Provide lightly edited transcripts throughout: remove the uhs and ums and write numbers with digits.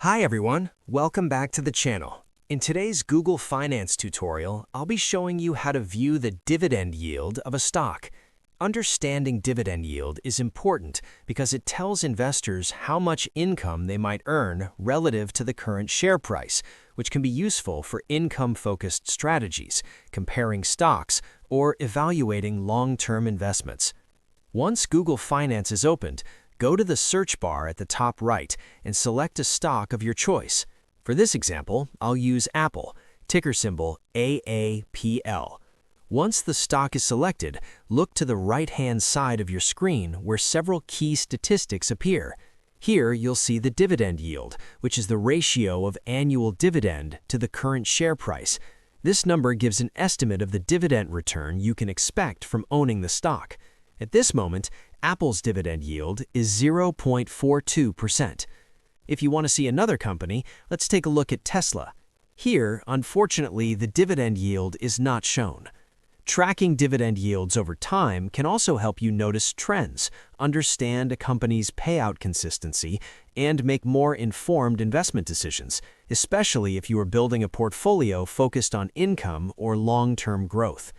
Hi everyone, welcome back to the channel. In today's Google Finance tutorial, I'll be showing you how to view the dividend yield of a stock. Understanding dividend yield is important because it tells investors how much income they might earn relative to the current share price, which can be useful for income-focused strategies, comparing stocks, or evaluating long-term investments. Once Google Finance is opened, go to the search bar at the top right and select a stock of your choice. For this example, I'll use Apple, ticker symbol AAPL. Once the stock is selected, look to the right-hand side of your screen where several key statistics appear. Here you'll see the dividend yield, which is the ratio of annual dividend to the current share price. This number gives an estimate of the dividend return you can expect from owning the stock. At this moment, Apple's dividend yield is 0.42%. If you want to see another company, let's take a look at Tesla. Here, unfortunately, the dividend yield is not shown. Tracking dividend yields over time can also help you notice trends, understand a company's payout consistency, and make more informed investment decisions, especially if you are building a portfolio focused on income or long-term growth.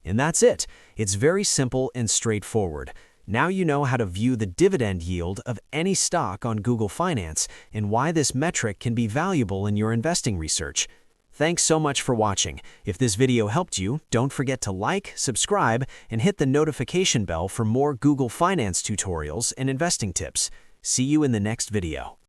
And that's it. It's very simple and straightforward. Now you know how to view the dividend yield of any stock on Google Finance and why this metric can be valuable in your investing research. Thanks so much for watching. If this video helped you, don't forget to like, subscribe, and hit the notification bell for more Google Finance tutorials and investing tips. See you in the next video.